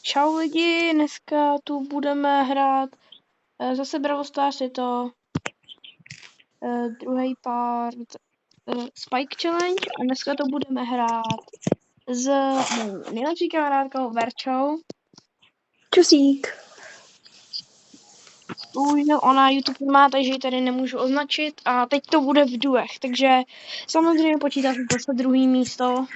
Čau lidi, dneska tu budeme hrát zase Brawl Stars, je to druhý part Spike Challenge a dneska to budeme hrát s mou nejlepší kamarádkou Verčou. Čusík. Bohužel ona YouTube má, takže ji tady nemůžu označit a teď to bude v duech, takže samozřejmě počítá se zase druhý místo.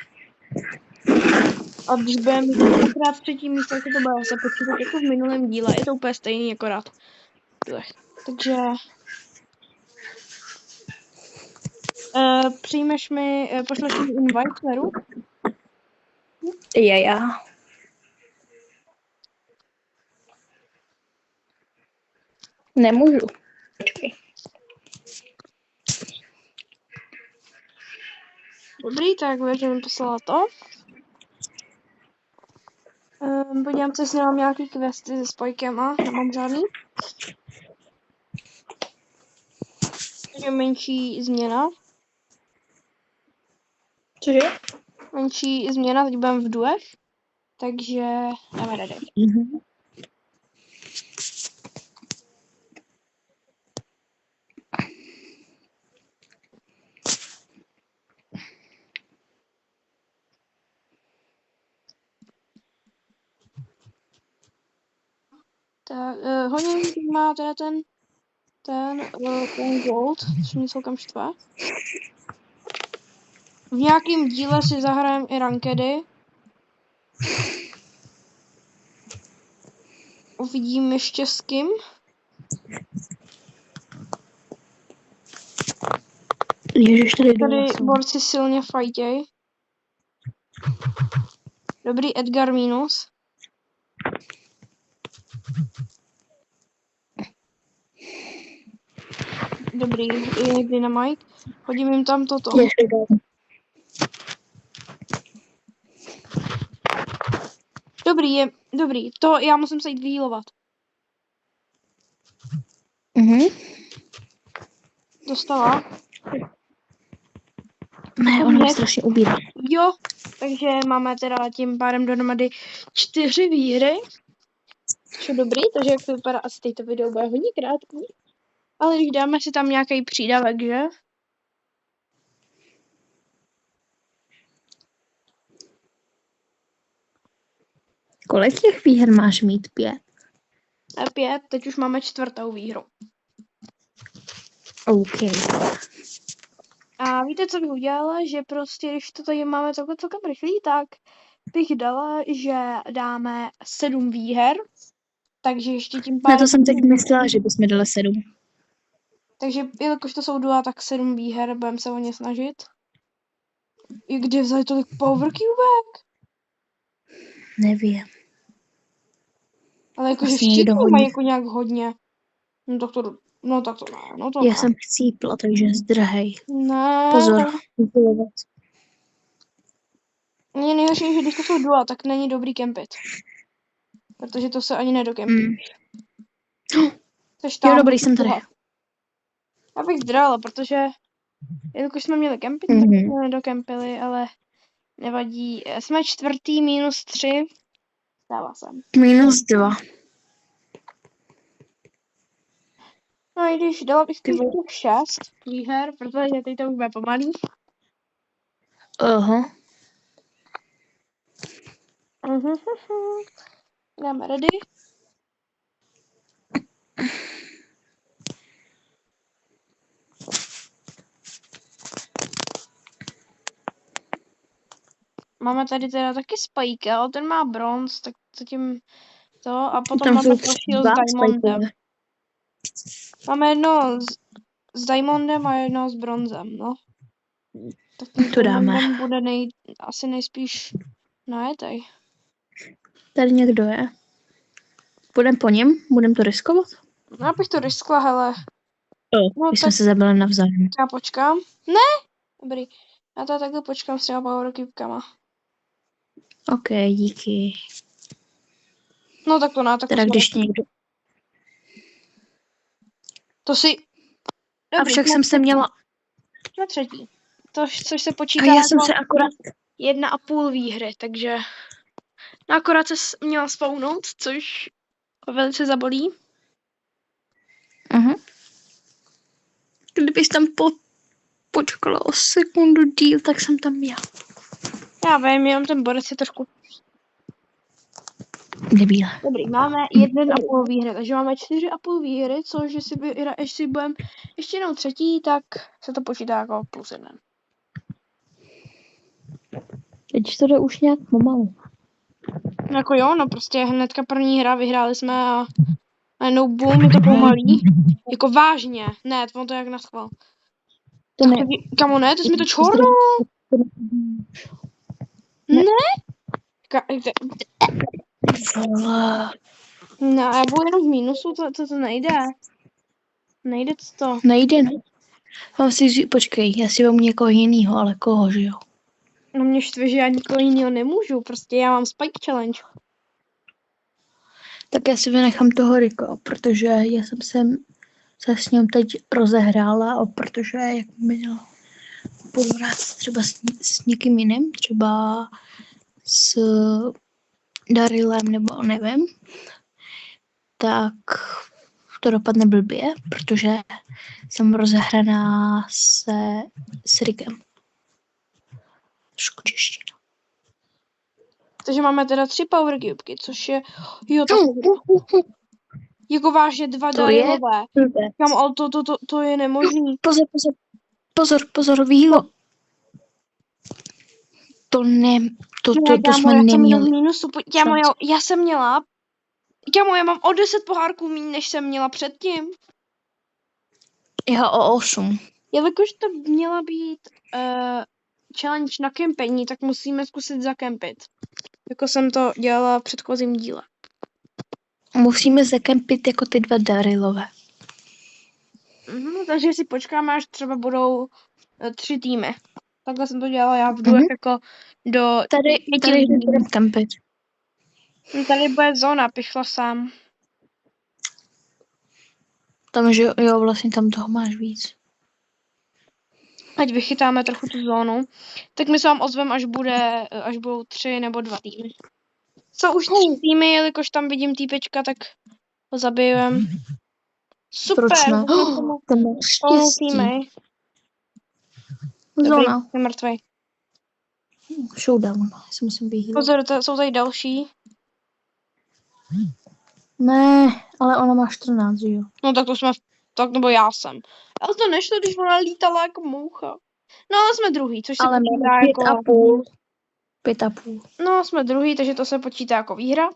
A když budeme mít tentokrát třetí místo, tak to bude se počítat jako v minulém díle, je to úplně stejný, akorát duech. Takže přijmeš mi, pošleš mi invite, Veru? Já. Nemůžu. Počkej. Dobrý, tak Verča mi poslala to. Podívám se, jestli nemám nějaký questy se Spikema, nemám žádný. Takže menší změna. Cože? Menší změna, teď budeme v duech. Takže jdeme ready. Mhm. Tak, hodně má teda ten gold, což mě celkem štve. V nějakém díle si zahrajeme i rankedy. Uvidím ještě s kým. Ježiš, tady Borci silně fajtěj. Dobrý, Edgar minus. Dobrý, je Dynamite. Hodím jim tam toto. Dobrý, to já musím se jít vyhýlovat. Dostala. Ne, ona mě strašně ubírá. Jo, takže máme teda tím pádem dohromady 4 výhry. Co dobrý, takže jak to vypadá, asi teď to video bude hodně krátký. Ale když dáme si tam nějaký přídavek, že? Kolik těch výher máš mít? 5? 5, teď už máme 4. výhru. OK. A víte, co bych udělala? Že prostě, když to tady máme celkem rychlý, tak bych dala, že dáme 7 výher. Takže ještě tím pádem... Na to jsem teď myslela, že bychom dali 7. Takže jelikož to jsou dua, tak 7 výher, budeme se o ně snažit. I kde vzali tolik power cubek? Nevím. Ale jakože všichni mají jako nějak hodně. No tak to ne. No to Já ne. jsem chcípla, takže zdrhej. Ne. Pozor. Mně nejhorší, že když to jsou dua, tak není dobrý kempit. Protože to se ani nedokempí. Jo, dobrý, jsem tady. Já bych zdrala, protože jelikož jsme měli kempit, tak jsme nedokempili, ale nevadí. Jsme 4. -3. Dává jsem. -2. No i když dala bych spíš 6 výher, protože teď to už bude pomalý. Aha. Dáme ready. Máme tady teda taky Spike, ale ten má bronz, tak zatím to. A potom máme dalšího s Diamondem. Máme jedno s Diamondem a jedno s bronzem, no. Tak ten to dáme. Bude asi nejspíš najetej. Tady někdo je. Půjdem po něm? Budem to riskovat? Já bych to riskla, hele. No, my jsme se zabili navzájem. Já počkám. Ne! Dobrý. Já to takhle počkám s těma power cubekama. OK, díky. No tak to ne, tak teda když někdo... To si... Dobrý, a však jsem se měla... Na 3. To, což se počítá a já jsem se akorát... 1,5 výhry, takže Akorát se měla spawnout, což velice zabolí. Kdybys tam počkala o sekundu díl, tak jsem tam já. Já vím, jenom ten borec je trošku... Debíle. Dobrý, máme 1,5 výhry, takže máme 4,5 výhry, což jestli budeme ještě jednou třetí, tak se to počítá jako +1. Teď to jde už nějak pomalu. Jako jo, no prostě hnedka první hra, vyhráli jsme a no boom, je to pomalý. Jako vážně, ne, on to jak naschval. To ne. Kamo ne, to jsme to čorno. Ne? No, já budu jenom v mínusu, to nejde. Nejde to. Nejde, no. Mám si počkej, já si mám někoho jinýho, ale koho, že jo? No mě štve, že já nikoho jiného nemůžu, prostě já mám Spike Challenge. Tak já si vynechám toho Riko, protože já jsem se s ním teď rozehrála, a protože jak měl budu hrát třeba s někým jiným, třeba s Darylem nebo nevím, tak to dopadne blbě, protože jsem rozehraná s Rikem. Trošku čeština. Takže máme teda 3 power cubky, což je... Jo, to... Jako vážně 2 darylové. Kam, ale to je nemožný. Pozor, výlo. To jsme neměli. Mínusu, já jsem měla... já mám o 10 pohárků méně, než jsem měla předtím. Já o 8. Jelikož to měla být challenge na kempení, tak musíme zkusit zakempit. Jako jsem to dělala v předchozím díle. Musíme zakempit jako ty 2 darylové. Takže si počkáme, až třeba budou 3 týmy. Takhle jsem to dělala já v duech jako do... Tady budeme kempit. Tady bude zóna, pichla sám. Tam, že jo, vlastně tam toho máš víc. Ať vychytáme trochu tu zónu. Tak my se vám ozveme, až budou 3 nebo 2 týmy. Jsou už 3 týmy, jelikož tam vidím týpečka, tak ho zabijujem. Super! Proč ne? To máš týmy. Zóna. Je mrtvej. Showdown. Já si musím vyhýlit. Pozor, jsou tady další. Ne, ale ona má 14, že jo? No tak to jsme, nebo já jsem. Ale to nešlo, když ona lítala jako moucha. No ale jsme druhý, což se ale počítá jako... 5,5. No jsme druhý, takže to se počítá jako výhra.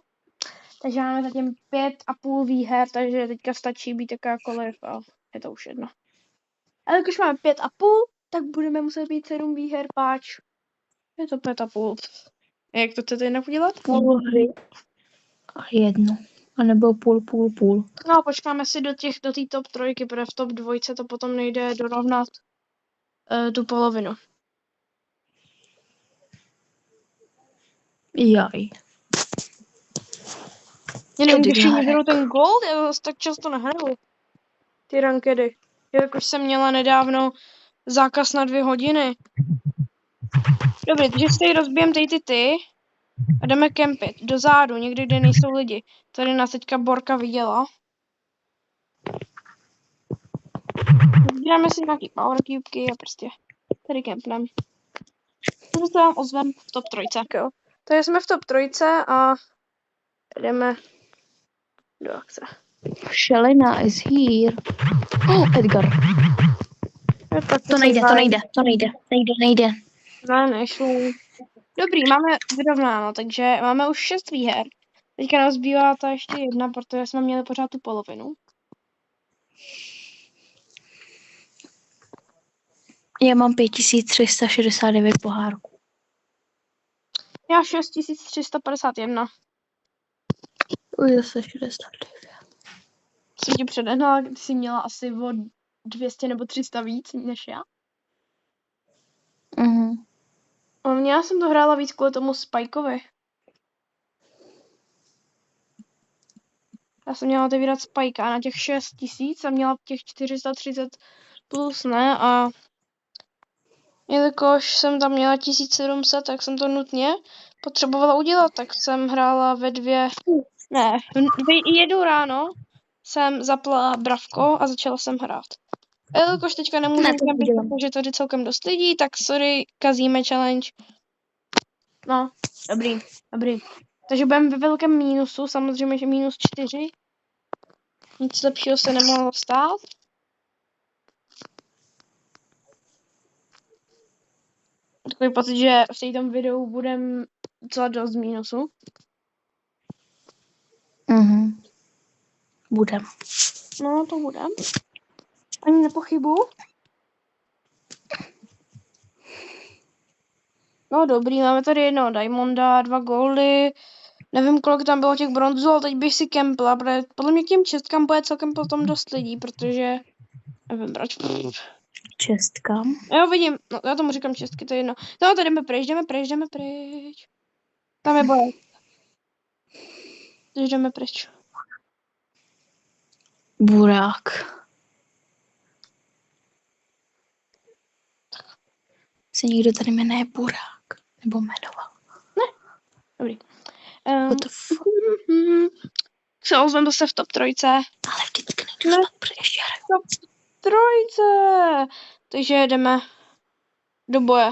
Takže máme zatím 5,5 výher, takže teďka stačí být jakákoliv a je to už jedno. Ale když máme 5,5, tak budeme muset být 7 výher, páč. Je to 5,5. Jak to chcete jinak udělat? Půl hry. A 1. A nebo půl. No počkáme si do té top 3, protože v top 2 to potom nejde dorovnat tu polovinu. Jaj. Já nevím, když neberou ten gold, já zase tak často nehraju. Ty rankedy. Jakož jsem měla nedávno zákaz na 2 hodiny. Dobrý, takže si tady rozbijem ty a jdeme kempit. Dozadu, někde, kde nejsou lidi. Tady nás teďka Borka viděla. Sbíráme si nějaký power cubky a prostě tady kempneme. To se vám ozvem v top 3. Jo. Takže jsme v top 3 a jdeme do akce. Shelena is here. Oh, Edgar. To nejde. Ne, nešlu. Dobrý, máme vyrovnáno, takže máme už 6 výher. Teďka nás zbývá ta ještě 1, protože jsme měli pořád tu polovinu. Já mám 5369 pohárků. Já 6351. Zase 69. Jsem ti předehnala, ty jsi měla asi o 200 nebo 300 víc než já. Já jsem to hrála víc kvůli tomu Spikeovi. Já jsem měla otevírat Spike a na těch 6000 jsem měla těch 430 plus, ne? A jelikož jsem tam měla 1700, tak jsem to nutně potřebovala udělat, tak jsem hrála ve 2, ne, v 1 ráno jsem zapla Bravko a začala jsem hrát. Jelikož teďka nemůžu Ne, to kempit, udělám. protože tady celkem dost lidí, tak sorry, kazíme challenge. No, dobrý. Takže budeme ve velkém mínusu, samozřejmě, že -4. Nic lepšího se nemohlo stát. Takový pocit, že v tom videu budeme docela dost mínusu. Budem. No, to budem. Ani nepochybu. No dobrý, máme tady jednoho Diamonda, 2 goldy. Nevím, kolik tam bylo těch bronzů, ale teď bych si kempla, protože podle mě k těm čestkám bude celkem potom dost lidí, protože nevím proč. Čestkám. Jo, vidím, no, já tomu říkám čestky, to je jedno. No, tady jdeme pryč. Tam je boj. Takže jdeme pryč. Burák. Se někdo tady jmenuje Burák. Nebo jmenoval. Dobrý. What the fuck? Se ozvem se v top 3. Ale vždycky nejdu spát, protože ještě hraju. Top 3. Takže jdeme do boje.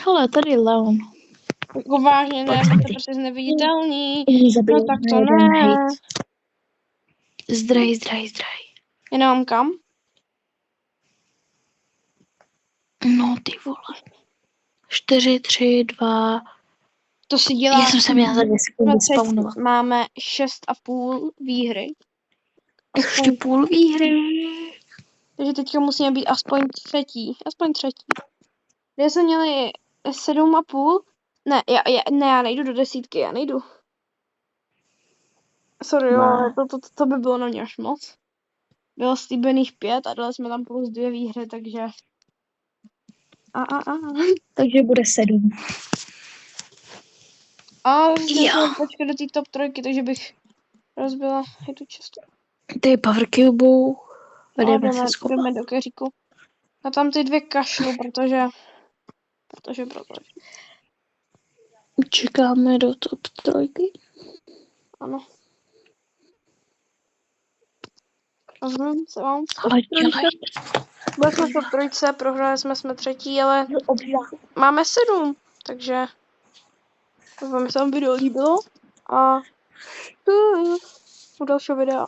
Hele, tady je Leon. Jako vážně ne, Pojď, to prostě neviditelný. Zabiju No tak to jeden ne. hejt. Zdrej. Já nemám kam. No ty vole. 4, 3, 2. To si dělá. Já jsem se měla za 2 sekundy spawnovat. Máme 6,5 výhry. Ještě půl výhry. Takže teďka musíme být aspoň třetí. Kde jsme měli 7,5? Ne, já nejdu do 10, já nejdu. Sorry, jo, ale to by bylo na mě až moc. Bylo slíbených 5 a dali jsme tam plus 2 výhry, takže... Takže bude 7. A musím počkat do té top 3, takže bych rozbila tu často. Ty Power Cubeu. Jdeme do keříku. A tam ty 2 kašlu, protože. Čekáme do top 3. Ano. Rozumím se vám. Ale dělej. Byli jsme v top 3, prohráli jsme 3, ale máme 7, takže vám se vám video líbilo a u dalšího videa.